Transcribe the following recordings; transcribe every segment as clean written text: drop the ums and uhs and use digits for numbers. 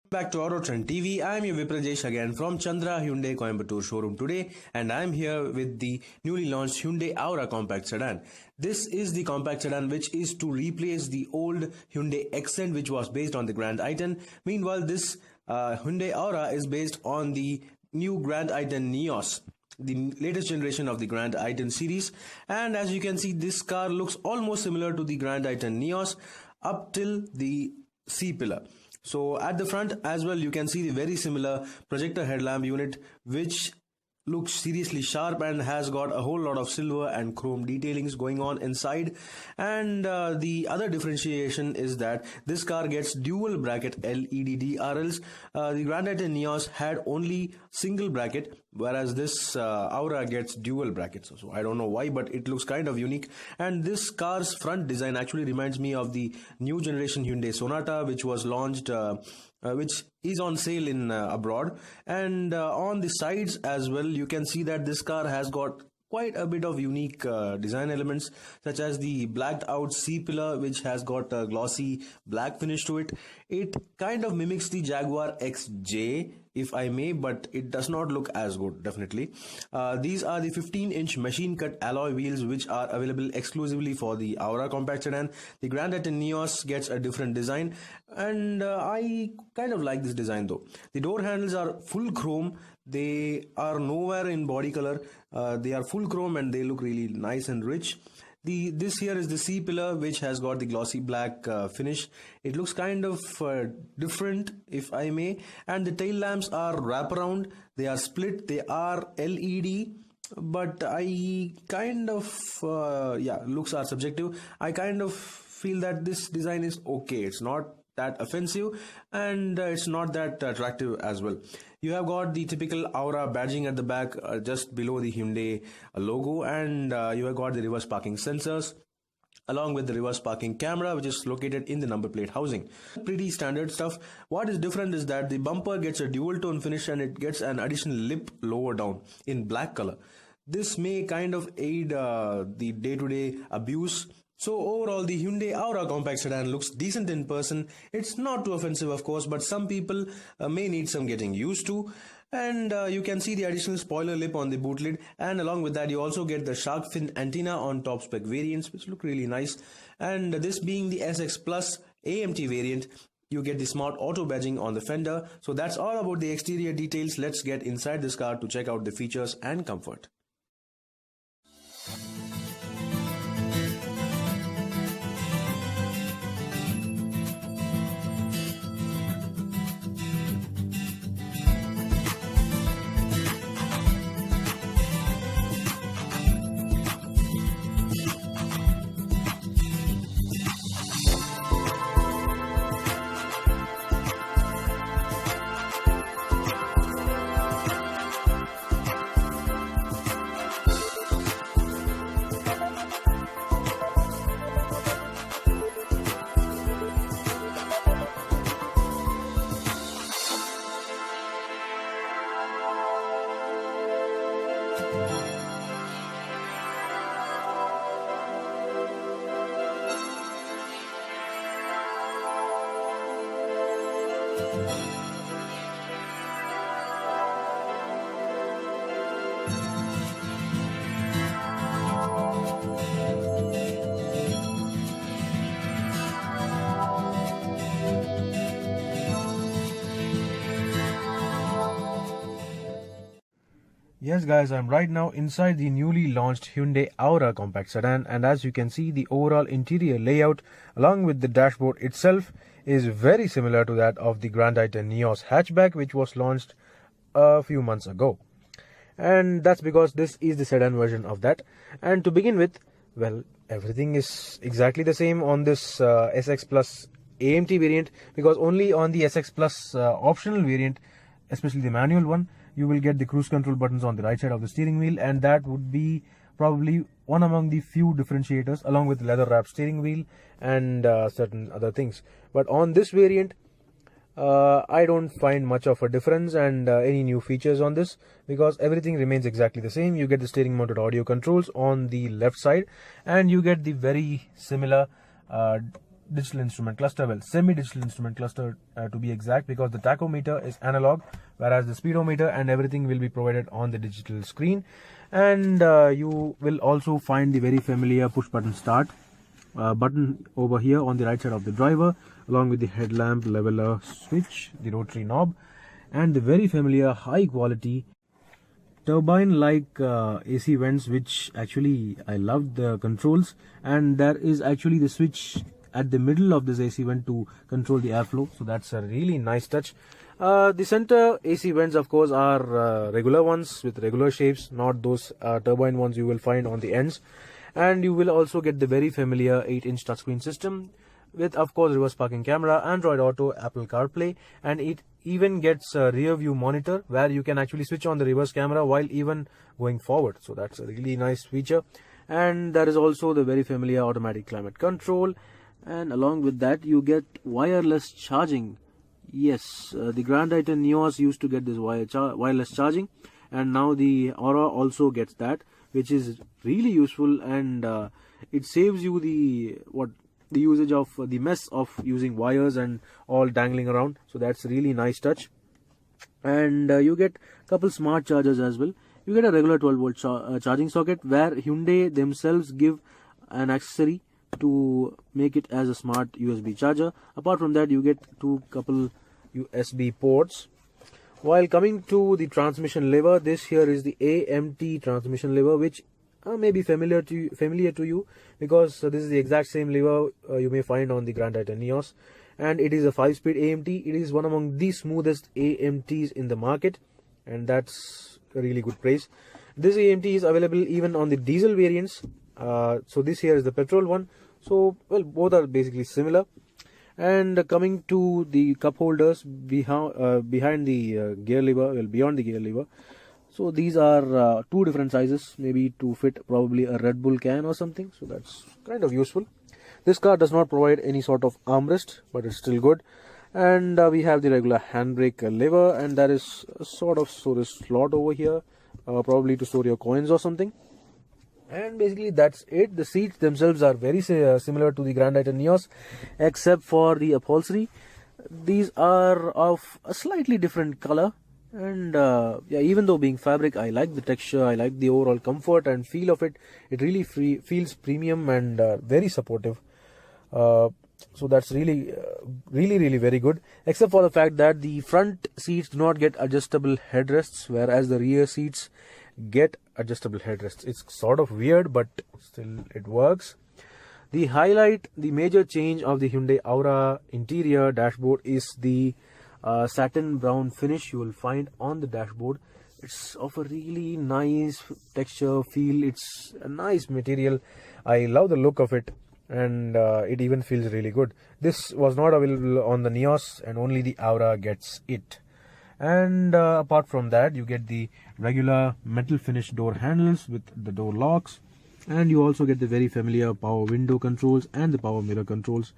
Back to AutoTrend TV. I am your Viprajesh again from Chandra Hyundai Coimbatore showroom today, and I am here with the newly launched Hyundai Aura compact sedan. This is the compact sedan which is to replace the old Hyundai Accent which was based on the Grand i10. Meanwhile, this Hyundai Aura is based on the new Grand i10 Neos, the latest generation of the Grand i10 series. And as you can see, this car looks almost similar to the Grand i10 Neos up till the C-pillar. So at the front as well, you can see the very similar projector headlamp unit, which looks seriously sharp and has got a whole lot of silver and chrome detailings going on inside. And the other differentiation is that this car gets dual bracket LED DRLs. The Grand i10 Neos had only single bracket, whereas this Aura gets dual brackets. So I don't know why, but it looks kind of unique. And this car's front design actually reminds me of the new generation Hyundai Sonata, which was launched which is on sale in abroad. And on the sides as well, you can see that this car has got quite a bit of unique design elements, such as the blacked out C-pillar, which has got a glossy black finish to it. It kind of mimics the Jaguar XJ, if I may, but it does not look as good, definitely. These are the 15-inch machine-cut alloy wheels, which are available exclusively for the Aura compact sedan. The Grand i10 Neos gets a different design, and I kind of like this design though. The door handles are full chrome. They are nowhere in body color. They are full chrome and they look really nice and rich. This here is the C-pillar, which has got the glossy black finish. It looks kind of different, if I may. And the tail lamps are wraparound. They are split. They are LED. But I kind of, looks are subjective. I kind of feel that this design is okay. It's not that offensive, and it's not that attractive as well. You have got the typical Aura badging at the back, just below the Hyundai logo, and you have got the reverse parking sensors along with the reverse parking camera, which is located in the number plate housing. Pretty standard stuff. What is different is that the bumper gets a dual tone finish and it gets an additional lip lower down in black color. This may kind of aid the day-to-day abuse. So overall, the Hyundai Aura compact sedan looks decent in person. It's not too offensive, of course, but some people may need some getting used to. And you can see the additional spoiler lip on the boot lid, and along with that you also get the shark fin antenna on top spec variants, which look really nice. And this being the SX Plus AMT variant, you get the smart auto badging on the fender. So that's all about the exterior details. Let's get inside this car to check out the features and comfort. Yes guys, I'm right now inside the newly launched Hyundai Aura compact sedan, and as you can see, the overall interior layout along with the dashboard itself is very similar to that of the Grand i10 Neos hatchback, which was launched a few months ago. And that's because this is the sedan version of that. And to begin with, well, everything is exactly the same on this SX Plus AMT variant, because only on the SX Plus optional variant, especially the manual one, you will get the cruise control buttons on the right side of the steering wheel, and that would be probably one among the few differentiators, along with leather wrapped steering wheel and certain other things. But on this variant, I don't find much of a difference and any new features on this, because everything remains exactly the same. You get the steering mounted audio controls on the left side, and you get the very similar digital instrument cluster, well, semi-digital instrument cluster to be exact, because the tachometer is analog, whereas the speedometer and everything will be provided on the digital screen. And you will also find the very familiar push button start button over here on the right side of the driver, along with the headlamp leveler switch, the rotary knob, and the very familiar high quality turbine like AC vents, which actually I loved the controls. And there is actually the switch at the middle of this AC vent to control the airflow, so that's a really nice touch. The center AC vents, of course, are regular ones with regular shapes, not those turbine ones you will find on the ends. And you will also get the very familiar 8-inch touchscreen system with, of course, reverse parking camera, Android Auto, Apple CarPlay, and it even gets a rear view monitor where you can actually switch on the reverse camera while even going forward. So that's a really nice feature. And there is also the very familiar automatic climate control, and along with that you get wireless charging. Yes, the Grand Titan Neos used to get this wireless charging, and now the Aura also gets that, which is really useful, and it saves you the usage of the mess of using wires and all dangling around. So that's a really nice touch. And you get a couple smart chargers as well. You get a regular 12-volt charging socket, where Hyundai themselves give an accessory to make it as a smart USB charger. Apart from that, you get couple USB ports. While coming to the transmission lever, this here is the AMT transmission lever, which may be familiar to you, because this is the exact same lever you may find on the Grand Titan Neos, and it is a 5-speed AMT. It is one among the smoothest AMTs in the market, and that's a really good praise. This AMT is available even on the diesel variants. So this here is the petrol one. So well, both are basically similar. And coming to the cup holders behind the gear lever, well, beyond the gear lever. So these are two different sizes, maybe to fit probably a Red Bull can or something. So that's kind of useful. This car does not provide any sort of armrest, but it's still good. And we have the regular handbrake lever, and there is a sort of storage slot over here, probably to store your coins or something. And basically that's it. The seats themselves are very similar to the Grand Titan Neos, except for the upholstery. These are of a slightly different color, and yeah, even though being fabric, I like the texture, I like the overall comfort and feel of it. It really feels premium and very supportive. So that's really very good, except for the fact that the front seats do not get adjustable headrests, whereas the rear seats get adjustable headrests. It's sort of weird, but still it works. The major change of the Hyundai Aura interior dashboard is the satin brown finish you will find on the dashboard. It's of a really nice texture feel. It's a nice material. I love the look of it, and it even feels really good. This was not available on the Neos, and only the Aura gets it. And apart from that, you get the regular metal finish door handles with the door locks, and you also get the very familiar power window controls and the power mirror controls,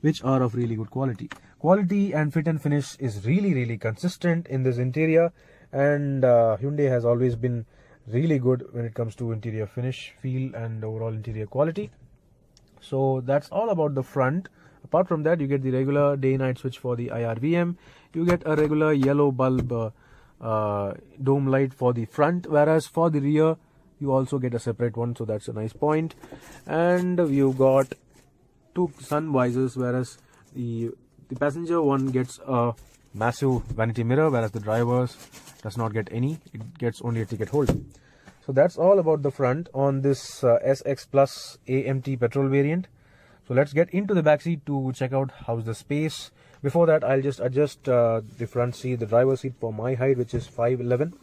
which are of really good quality. Quality and fit and finish is really consistent in this interior, and Hyundai has always been really good when it comes to interior finish, feel, and overall interior quality. So that's all about the front. Apart from that, you get the regular day-night switch for the IRVM. You get a regular yellow bulb dome light for the front, whereas for the rear you also get a separate one, so that's a nice point. And you got two sun visors, whereas the passenger one gets a massive vanity mirror, whereas the driver's does not get any. It gets only a ticket holder. So that's all about the front on this SX Plus AMT petrol variant. So let's get into the back seat to check out how's the space. Before that, I'll just adjust the front seat, the driver's seat, for my height, which is 5'11".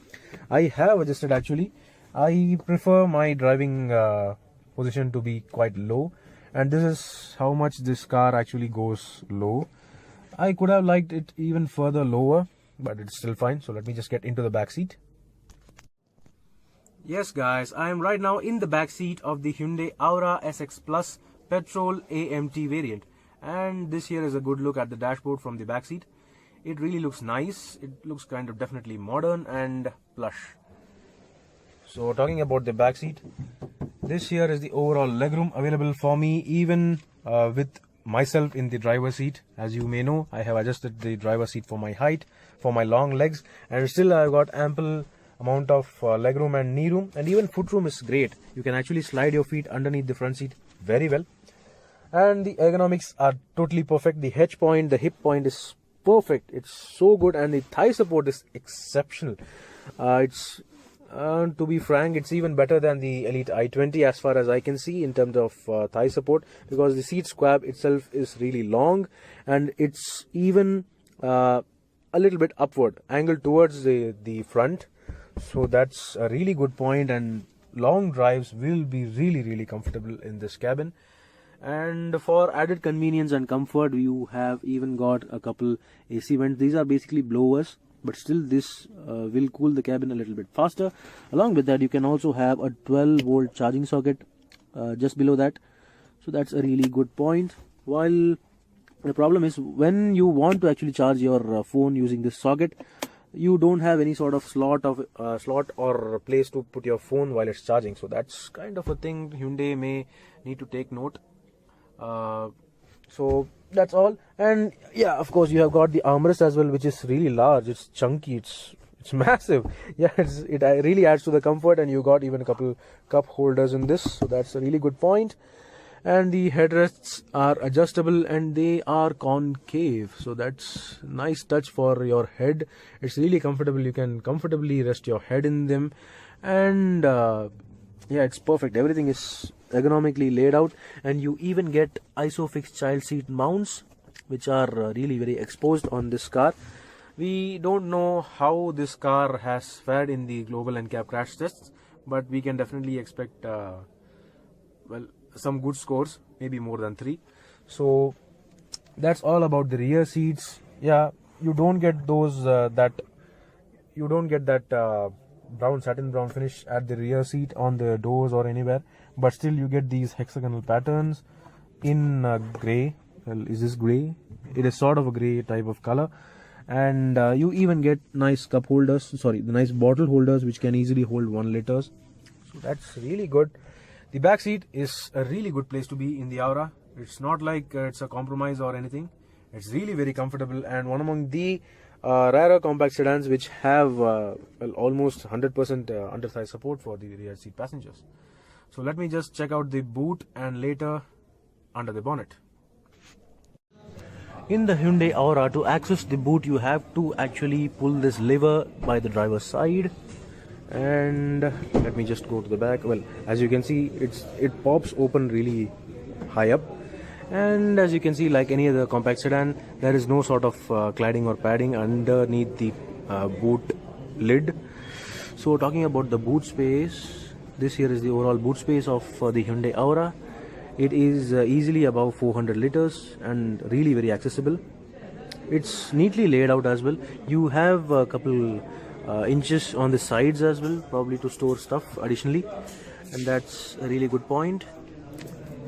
I have adjusted actually. I prefer my driving position to be quite low, and this is how much this car actually goes low. I could have liked it even further lower, but it's still fine. So let me just get into the back seat. Yes guys, I am right now in the back seat of the Hyundai Aura SX Plus Petrol AMT variant, and this here is a good look at the dashboard from the back seat. It really looks nice. It looks kind of definitely modern and plush. So talking about the back seat, this here is the overall legroom available for me, even with myself in the driver's seat. As you may know, I have adjusted the driver's seat for my height, for my long legs, and still I've got ample amount of leg room and knee room, and even foot room is great. You can actually slide your feet underneath the front seat very well, and the ergonomics are totally perfect. The hedge point, the hip point is perfect. It's so good, and the thigh support is exceptional. It's to be frank, it's even better than the Elite i20 as far as I can see in terms of thigh support, because the seat squab itself is really long, and it's even a little bit upward angled towards the front. So that's a really good point, and long drives will be really comfortable in this cabin. And for added convenience and comfort, you have even got a couple AC vents. These are basically blowers, but still this will cool the cabin a little bit faster. Along with that, you can also have a 12-volt charging socket just below that. So that's a really good point. While the problem is, when you want to actually charge your phone using this socket, you don't have any sort of slot or place to put your phone while it's charging. So that's kind of a thing Hyundai may need to take note. So that's all. And yeah, of course, you have got the armrest as well, which is really large. It's chunky, it's massive. Yeah, it really adds to the comfort, and you got even a couple cup holders in this, so that's a really good point. And the headrests are adjustable, and they are concave, so that's a nice touch for your head. It's really comfortable. You can comfortably rest your head in them, and yeah, it's perfect. Everything is ergonomically laid out, and you even get ISOFIX child seat mounts, which are really very exposed on this car. We don't know how this car has fared in the global NCAP crash tests, but we can definitely expect well, some good scores, maybe more than 3. So that's all about the rear seats. Yeah, you don't get those satin brown finish at the rear seat on the doors or anywhere, but still you get these hexagonal patterns in gray. Well, is this gray? It is sort of a gray type of color, and you even get nice cup holders, the nice bottle holders, which can easily hold 1 liters. So that's really good. The back seat is a really good place to be in the Aura. It's not like it's a compromise or anything. It's really very comfortable, and one among the rarer compact sedans which have well, almost 100% under thigh support for the rear seat passengers. So let me just check out the boot and later under the bonnet. In the Hyundai Aura, to access the boot, you have to actually pull this lever by the driver's side. And let me just go to the back. Well, as you can see, it pops open really high up, and as you can see, like any other compact sedan, there is no sort of cladding or padding underneath the boot lid. So talking about the boot space, this here is the overall boot space of the Hyundai Aura. It is easily above 400 liters and really very accessible. It's neatly laid out as well. You have a couple inches on the sides as well, probably to store stuff additionally, and that's a really good point.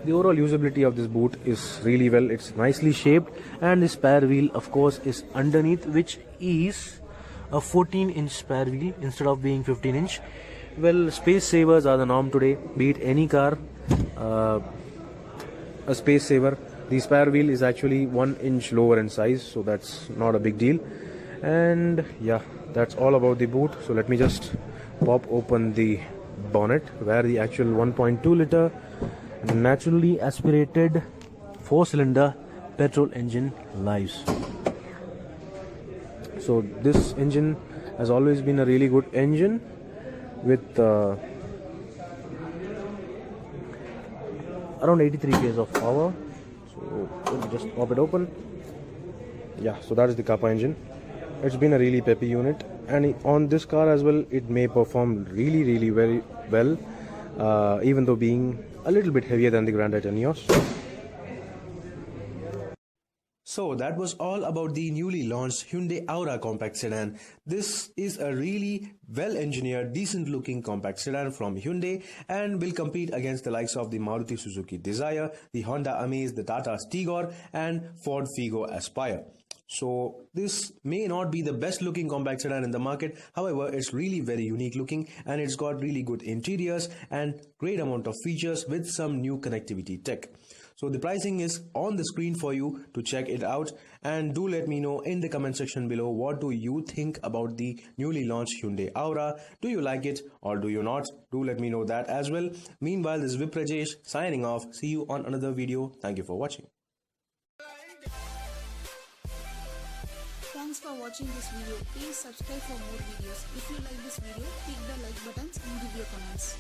The overall usability of this boot is really well. It's nicely shaped, and the spare wheel, of course, is underneath, which is a 14-inch spare wheel instead of being 15-inch. Well, space savers are the norm today, be it any car, a space saver. The spare wheel is actually 1 inch lower in size, so that's not a big deal. And yeah, that's all about the boot. So let me just pop open the bonnet, where the actual 1.2 liter naturally aspirated 4-cylinder petrol engine lies. So this engine has always been a really good engine with around 83 k's of power. So let me just pop it open. Yeah, so that is the Kappa engine. It's been a really peppy unit, and on this car as well, it may perform really very well, even though being a little bit heavier than the Grand Titanios. So that was all about the newly launched Hyundai Aura compact sedan. This is a really well-engineered, decent-looking compact sedan from Hyundai and will compete against the likes of the Maruti Suzuki Dzire, the Honda Amaze, the Tata Tigor and Ford Figo Aspire. So this may not be the best looking compact sedan in the market. However, it's really very unique looking, and it's got really good interiors and great amount of features with some new connectivity tech. So the pricing is on the screen for you to check it out, and do let me know in the comment section below what do you think about the newly launched Hyundai Aura. Do you like it or do you not? Do let me know that as well. Meanwhile, this is Viprajesh signing off. See you on another video. Thank you for watching. Thanks for watching this video. Please subscribe for more videos. If you like this video, click the like buttons and give your comments.